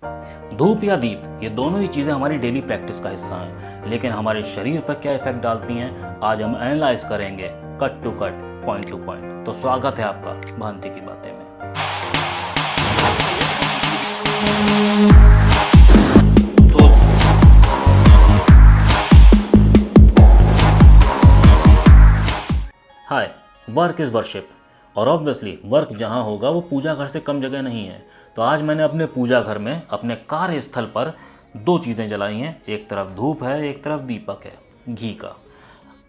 धूप या दीप, ये दोनों ही चीज़ें हमारी डेली प्रैक्टिस का हिस्सा हैं, लेकिन हमारे शरीर पर क्या इफेक्ट डालती हैं, आज हम एनालाइज करेंगे cut to cut, point to point. तो स्वागत है आपका भांति की बातें में। तो हाय, वर्क इज़ वर्शिप, और ऑब्वियसली वर्क जहाँ होगा वो पूजा घर से कम जगह नहीं है। तो आज मैंने अपने पूजा घर में, अपने कार्यस्थल पर दो चीज़ें जलाई हैं। एक तरफ धूप है, एक तरफ दीपक है घी का।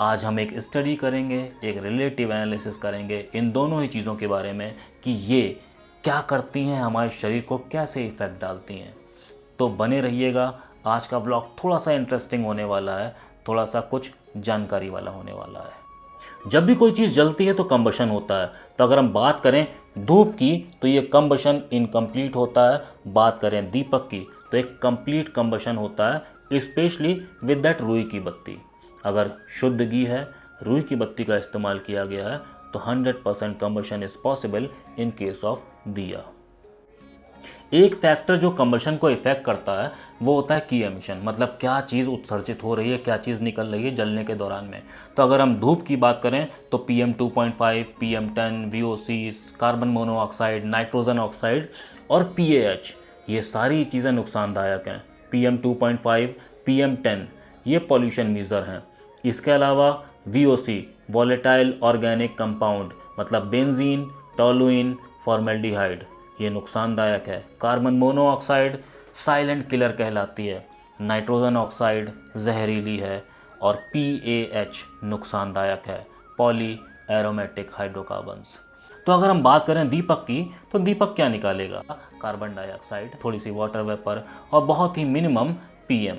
आज हम एक स्टडी करेंगे, एक रिलेटिव एनालिसिस करेंगे इन दोनों ही चीज़ों के बारे में कि ये क्या करती हैं, हमारे शरीर को कैसे इफ़ेक्ट डालती हैं। तो बने रहिएगा, आज का व्लॉग थोड़ा सा इंटरेस्टिंग होने वाला है, थोड़ा सा कुछ जानकारी वाला होने वाला है। जब भी कोई चीज़ जलती है तो कंबशन होता है। तो अगर हम बात करें धूप की तो ये कंबशन इनकम्प्लीट होता है। बात करें दीपक की तो एक कंप्लीट कंबशन होता है, स्पेशली विद दैट रुई की बत्ती। अगर शुद्ध घी है, रुई की बत्ती का इस्तेमाल किया गया है तो 100% combustion is possible in case of दिया। एक फैक्टर जो कंबशन को इफेक्ट करता है वो होता है की एमिशन, मतलब क्या चीज़ उत्सर्जित हो रही है, क्या चीज़ निकल रही है जलने के दौरान में। तो अगर हम धूप की बात करें तो PM2.5, PM10, VOC, carbon monoxide, nitrogen oxide और PAH, ये सारी चीज़ें नुकसानदायक हैं। PM2.5, PM10 ये पॉल्यूशन मीज़र हैं। इसके अलावा VOC, वॉलेटाइल ऑर्गेनिक कंपाउंड, मतलब बेंजीन, टोलुइन, फॉर्मेल्डिहाइड, ये नुकसानदायक है। कार्बन मोनोऑक्साइड साइलेंट किलर कहलाती है। नाइट्रोजन ऑक्साइड जहरीली है और PAH नुकसानदायक है, पॉली एरोमेटिक हाइड्रोकार्बन्स। तो अगर हम बात करें दीपक की तो दीपक क्या निकालेगा, कार्बन डाइऑक्साइड, थोड़ी सी वाटर वेपर और बहुत ही मिनिमम PM।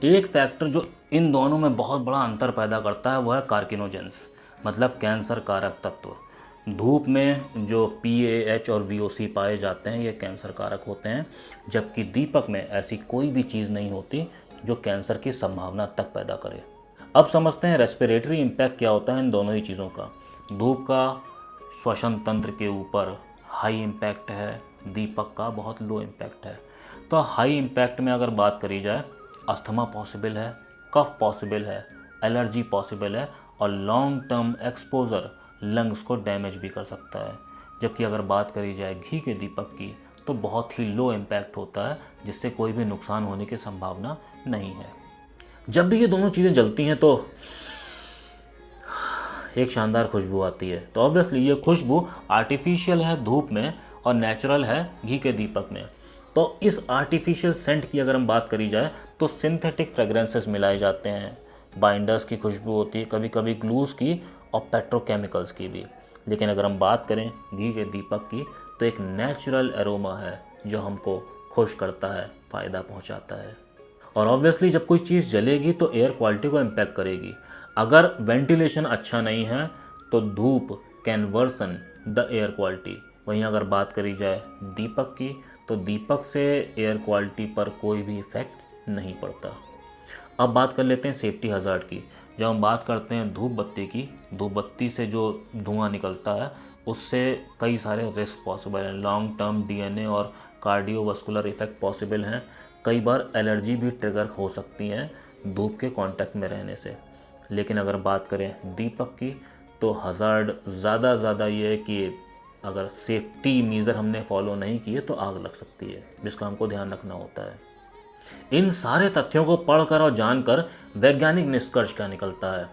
एक फैक्टर जो इन दोनों में बहुत बड़ा अंतर पैदा करता है वो है कार्किनोजेंस, मतलब कैंसर कारक तत्व। धूप में जो PAH और VOC पाए जाते हैं ये कैंसर कारक होते हैं, जबकि दीपक में ऐसी कोई भी चीज़ नहीं होती जो कैंसर की संभावना तक पैदा करे। अब समझते हैं रेस्पिरेटरी इम्पैक्ट क्या होता है इन दोनों ही चीज़ों का। धूप का श्वसन तंत्र के ऊपर हाई इम्पैक्ट है, दीपक का बहुत लो इम्पैक्ट है। तो हाई इम्पैक्ट में अगर बात करी जाए, अस्थमा पॉसिबल है, कफ पॉसिबल है, एलर्जी पॉसिबल है और लॉन्ग टर्म एक्सपोजर लंग्स को डैमेज भी कर सकता है। जबकि अगर बात करी जाए घी के दीपक की तो बहुत ही लो इम्पैक्ट होता है, जिससे कोई भी नुकसान होने की संभावना नहीं है। जब भी ये दोनों चीज़ें जलती हैं तो एक शानदार खुशबू आती है। तो ऑब्वियसली ये खुशबू आर्टिफिशियल है धूप में और नेचुरल है घी के दीपक में। तो इस आर्टिफिशियल सेंट की अगर हम बात करी जाए तो सिंथेटिक फ्रेगरेंसेस मिलाए जाते हैं, बाइंडर्स की खुशबू होती है, कभी कभी ग्लूस की और पेट्रोकेमिकल्स की भी। लेकिन अगर हम बात करें घी के दीपक की तो एक नेचुरल एरोमा है जो हमको खुश करता है, फ़ायदा पहुंचाता है। और ऑब्वियसली जब कोई चीज़ जलेगी तो एयर क्वालिटी को इम्पैक्ट करेगी। अगर वेंटिलेशन अच्छा नहीं है तो धूप can worsen the air quality. वहीं अगर बात करी जाए दीपक की तो दीपक से एयर क्वालिटी पर कोई भी इफ़ेक्ट नहीं पड़ता। अब बात कर लेते हैं सेफ्टी हज़ार्ड की। जब हम बात करते हैं धूप बत्ती की, धूप बत्ती से जो धुआं निकलता है उससे कई सारे रिस्क पॉसिबल हैं। लॉन्ग टर्म DNA और कार्डियोवास्कुलर इफ़ेक्ट पॉसिबल हैं। कई बार एलर्जी भी ट्रिगर हो सकती हैं धूप के कांटेक्ट में रहने से। लेकिन अगर बात करें दीपक की तो हज़ार्ड ज़्यादा ये है कि अगर सेफ्टी मीज़र हमने फॉलो नहीं किए तो आग लग सकती है, जिसका हमको ध्यान रखना होता है। इन सारे तथ्यों को पढ़कर और जानकर वैज्ञानिक निष्कर्ष क्या निकलता है?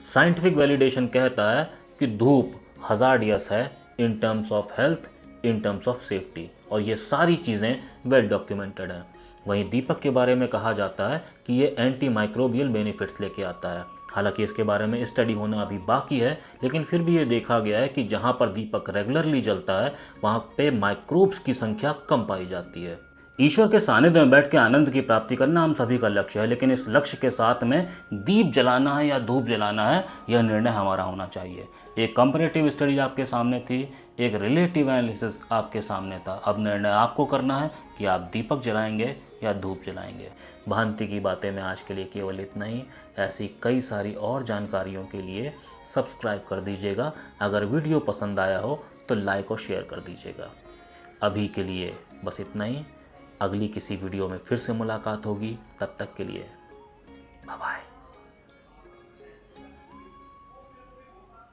साइंटिफिक वैलिडेशन कहता है कि धूप हज़ार्डियस है in terms of health, in terms of safety, और ये सारी चीज़ें वेल डॉक्यूमेंटेड हैं। वहीं दीपक के बारे में कहा जाता है कि ये एंटी माइक्रोबियल बेनिफिट्स लेके आता है। हालांकि इसके बारे में स्टडी होना अभी बाकी है, लेकिन फिर भी ये देखा गया है कि जहाँ पर दीपक रेगुलरली जलता है वहाँ पे माइक्रोब्स की संख्या कम पाई जाती है। ईश्वर के सानिध्य में बैठ के आनंद की प्राप्ति करना हम सभी का लक्ष्य है, लेकिन इस लक्ष्य के साथ में दीप जलाना है या धूप जलाना है, यह निर्णय हमारा होना चाहिए। एक कंपैरेटिव स्टडी आपके सामने थी, एक रिलेटिव एनालिसिस आपके सामने था। अब निर्णय आपको करना है कि आप दीपक जलाएंगे या धूप जलाएंगे। भांति की बातें में आज के लिए केवल इतना ही। ऐसी कई सारी और जानकारियों के लिए सब्सक्राइब कर दीजिएगा। अगर वीडियो पसंद आया हो तो लाइक और शेयर कर दीजिएगा। अभी के लिए बस इतना ही। अगली किसी वीडियो में फिर से मुलाकात होगी। तब तक के लिए बाय बाय।